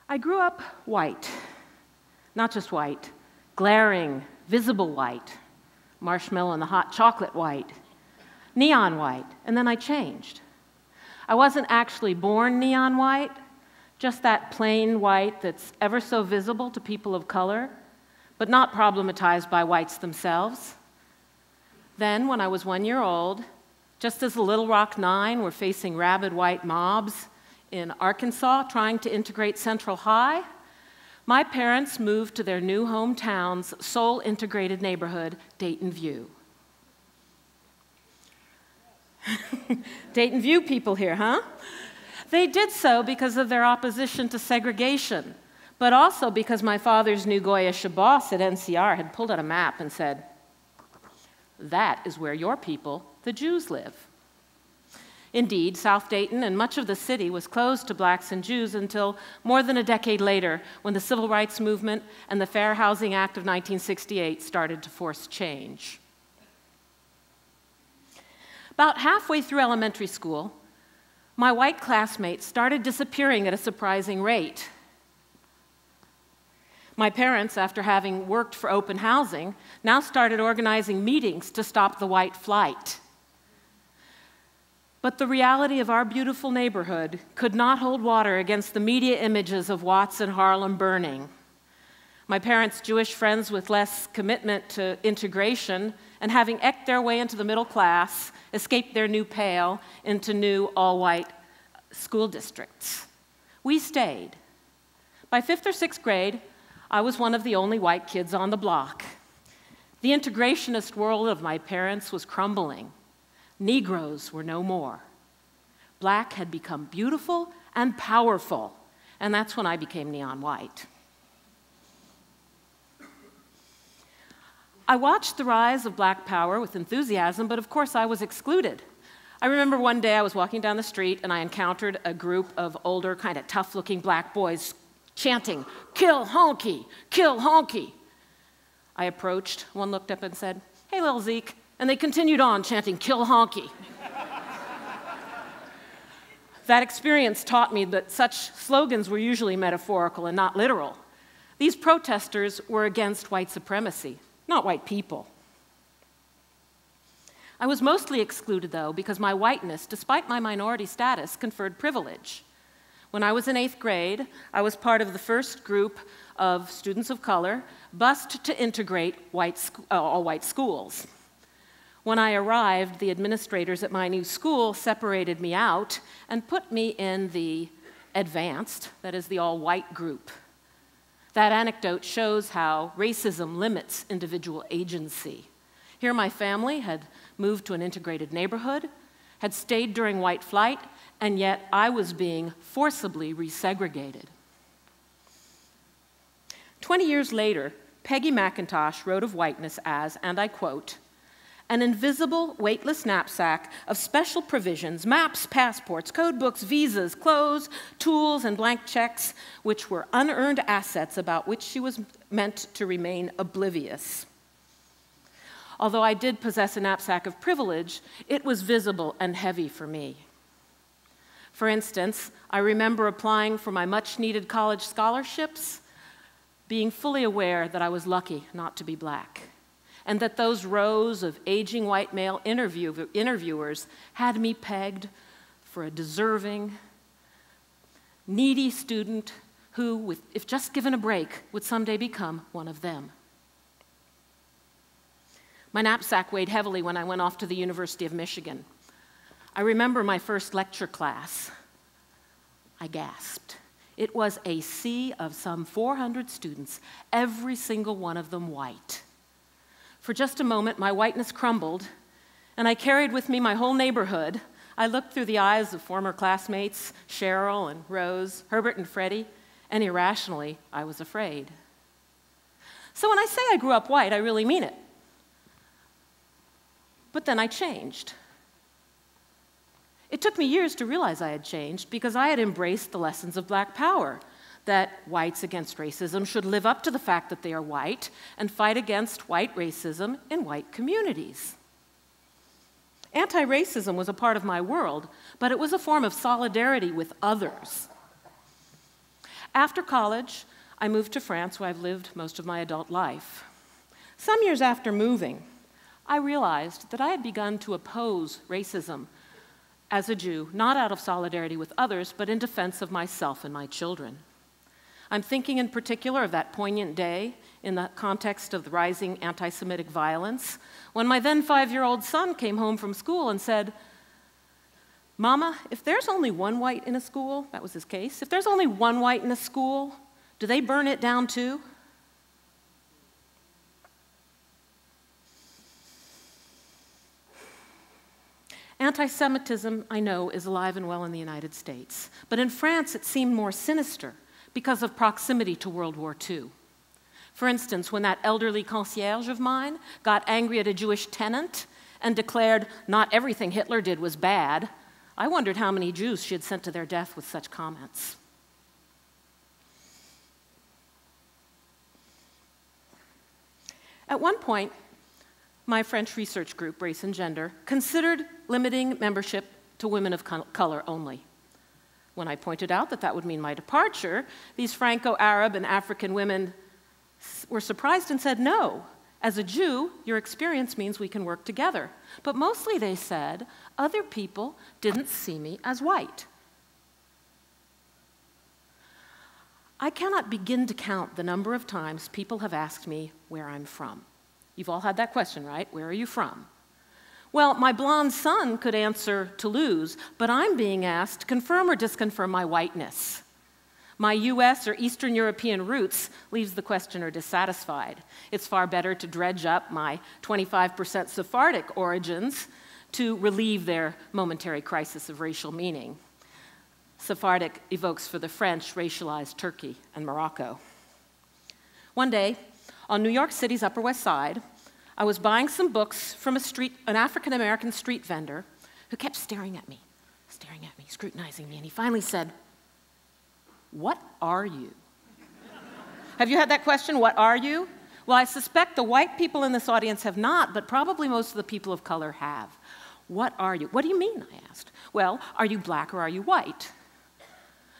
I grew up white, not just white, glaring, visible white, marshmallow and the hot chocolate white, neon white, and then I changed. I wasn't actually born neon white, just that plain white that's ever so visible to people of color, but not problematized by whites themselves. Then, when I was 1 year old, just as the Little Rock Nine were facing rabid white mobs in Arkansas trying to integrate Central High, my parents moved to their new hometown's sole integrated neighborhood, Dayton View. Dayton View people here, huh? They did so because of their opposition to segregation, but also because my father's new Goyish boss at NCR had pulled out a map and said, "That is where your people, the Jews, live." Indeed, South Dayton and much of the city was closed to blacks and Jews until more than a decade later, when the Civil Rights Movement and the Fair Housing Act of 1968 started to force change. About halfway through elementary school, my white classmates started disappearing at a surprising rate. My parents, after having worked for open housing, now started organizing meetings to stop the white flight. But the reality of our beautiful neighborhood could not hold water against the media images of Watts and Harlem burning. My parents' Jewish friends with less commitment to integration and having eked their way into the middle class escaped their new pale into new all-white school districts. We stayed. By 5th or 6th grade, I was one of the only white kids on the block. The integrationist world of my parents was crumbling. Negroes were no more. Black had become beautiful and powerful, and that's when I became neon white. I watched the rise of black power with enthusiasm, but of course I was excluded. I remember one day I was walking down the street and I encountered a group of older, kind of tough-looking black boys chanting, "Kill honky, kill honky." I approached, one looked up and said, "Hey, little Zeke," and they continued on chanting, "Kill honky." That experience taught me that such slogans were usually metaphorical and not literal. These protesters were against white supremacy, not white people. I was mostly excluded, though, because my whiteness, despite my minority status, conferred privilege. When I was in 8th grade, I was part of the first group of students of color bused to integrate all white schools. When I arrived, the administrators at my new school separated me out and put me in the advanced, that is the all-white group. That anecdote shows how racism limits individual agency. Here my family had moved to an integrated neighborhood, had stayed during white flight, and yet I was being forcibly resegregated. 20 years later, Peggy McIntosh wrote of whiteness as, and I quote, "An invisible, weightless knapsack of special provisions, maps, passports, code books, visas, clothes, tools, and blank checks, which were unearned assets about which she was meant to remain oblivious." Although I did possess a knapsack of privilege, it was visible and heavy for me. For instance, I remember applying for my much-needed college scholarships, being fully aware that I was lucky not to be black, and that those rows of aging white male interviewers had me pegged for a deserving, needy student who, if just given a break, would someday become one of them. My knapsack weighed heavily when I went off to the University of Michigan. I remember my first lecture class. I gasped. It was a sea of some 400 students, every single one of them white. For just a moment, my whiteness crumbled, and I carried with me my whole neighborhood. I looked through the eyes of former classmates, Cheryl and Rose, Herbert and Freddie, and irrationally, I was afraid. So when I say I grew up white, I really mean it. But then I changed. It took me years to realize I had changed because I had embraced the lessons of black power, that whites against racism should live up to the fact that they are white and fight against white racism in white communities. Anti-racism was a part of my world, but it was a form of solidarity with others. After college, I moved to France, where I've lived most of my adult life. Some years after moving, I realized that I had begun to oppose racism as a Jew, not out of solidarity with others, but in defense of myself and my children. I'm thinking in particular of that poignant day in the context of the rising anti-Semitic violence, when my then 5-year-old son came home from school and said, "Mama, if there's only one white in a school," that was his case, "if there's only one white in a school, do they burn it down too?" Anti-Semitism, I know, is alive and well in the United States, but in France it seemed more sinister because of proximity to World War II. For instance, when that elderly concierge of mine got angry at a Jewish tenant and declared not everything Hitler did was bad, I wondered how many Jews she had sent to their death with such comments. At one point, my French research group, Race and Gender, considered limiting membership to women of color only. When I pointed out that that would mean my departure, these Franco-Arab and African women were surprised and said, "No, as a Jew, your experience means we can work together." But mostly they said, other people didn't see me as white. I cannot begin to count the number of times people have asked me where I'm from. You've all had that question, right? Where are you from? Well, my blonde son could answer Toulouse, but I'm being asked to confirm or disconfirm my whiteness. My US or Eastern European roots leaves the questioner dissatisfied. It's far better to dredge up my 25% Sephardic origins to relieve their momentary crisis of racial meaning. Sephardic evokes for the French racialized Turkey and Morocco. One day, on New York City's Upper West Side, I was buying some books from an African-American street vendor who kept staring at me, scrutinizing me, and he finally said, "What are you?" Have you had that question, what are you? Well, I suspect the white people in this audience have not, but probably most of the people of color have. What are you? What do you mean, I asked. Well, are you black or are you white?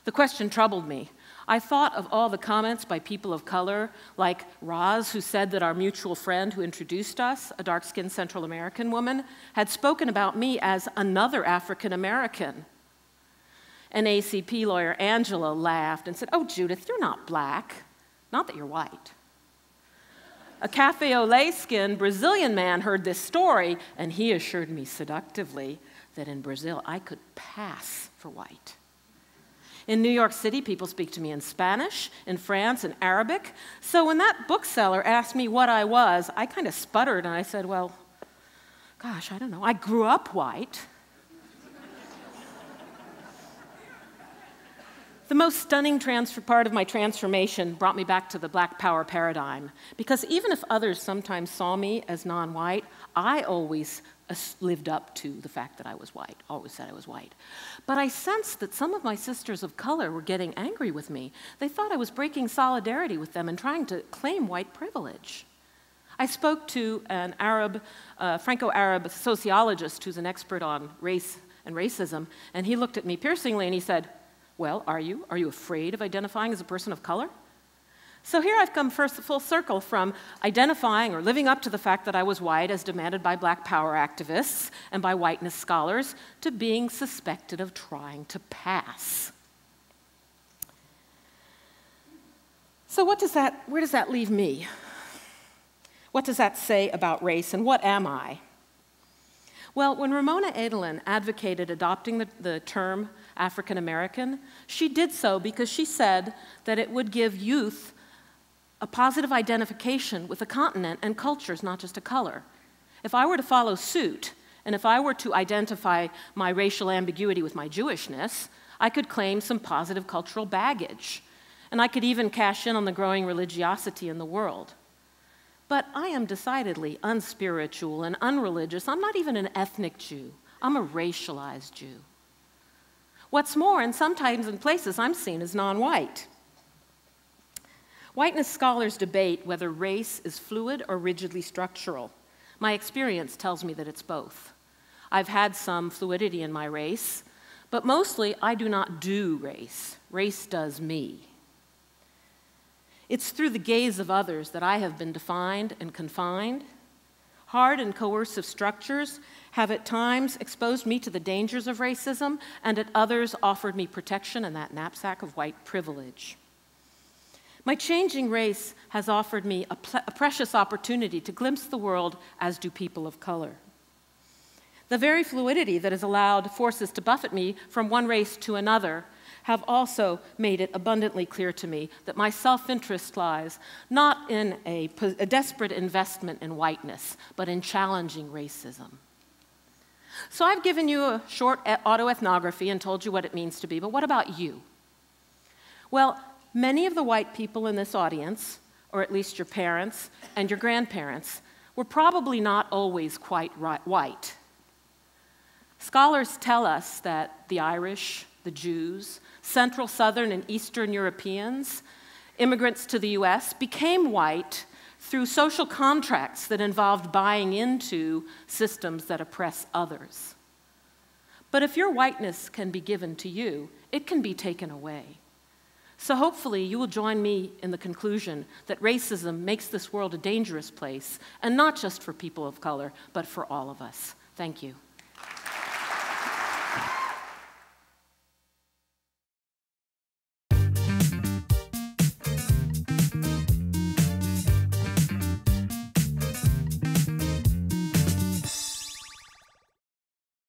The question troubled me. I thought of all the comments by people of color, like Roz, who said that our mutual friend who introduced us, a dark-skinned Central American woman, had spoken about me as another African American. An ACP lawyer, Angela, laughed and said, "Oh, Judith, you're not black. Not that you're white." A cafe au lait-skinned Brazilian man heard this story, and he assured me seductively that in Brazil I could pass for white. In New York City, people speak to me in Spanish, in France, in Arabic. So when that bookseller asked me what I was, I kind of sputtered and I said, well, gosh, I don't know. I grew up white. The most stunning part of my transformation brought me back to the Black Power paradigm, because even if others sometimes saw me as non-white, I always lived up to the fact that I was white, always said I was white. But I sensed that some of my sisters of color were getting angry with me. They thought I was breaking solidarity with them and trying to claim white privilege. I spoke to an Franco-Arab sociologist who's an expert on race and racism, and he looked at me piercingly and he said, "Well, are you afraid of identifying as a person of color?" So here I've come full circle from identifying or living up to the fact that I was white as demanded by Black Power activists and by whiteness scholars to being suspected of trying to pass. So where does that leave me? What does that say about race, and what am I? Well, when Ramona Edelin advocated adopting the term African American, she did so because she said that it would give youth a positive identification with a continent and cultures, not just a color. If I were to follow suit, and if I were to identify my racial ambiguity with my Jewishness, I could claim some positive cultural baggage, and I could even cash in on the growing religiosity in the world. But I am decidedly unspiritual and unreligious. I'm not even an ethnic Jew. I'm a racialized Jew. What's more, and sometimes in places I'm seen as non-white. Whiteness scholars debate whether race is fluid or rigidly structural. My experience tells me that it's both. I've had some fluidity in my race, but mostly I do not do race. Race does me. It's through the gaze of others that I have been defined and confined. Hard and coercive structures have at times exposed me to the dangers of racism, and at others offered me protection in that knapsack of white privilege. My changing race has offered me a precious opportunity to glimpse the world as do people of color. The very fluidity that has allowed forces to buffet me from one race to another have also made it abundantly clear to me that my self-interest lies not in a desperate investment in whiteness, but in challenging racism. So I've given you a short autoethnography and told you what it means to be, but what about you? Well, many of the white people in this audience, or at least your parents and your grandparents, were probably not always quite white. Scholars tell us that the Irish, the Jews, Central, Southern, and Eastern Europeans, immigrants to the US, became white through social contracts that involved buying into systems that oppress others. But if your whiteness can be given to you, it can be taken away. So hopefully you will join me in the conclusion that racism makes this world a dangerous place, and not just for people of color, but for all of us. Thank you.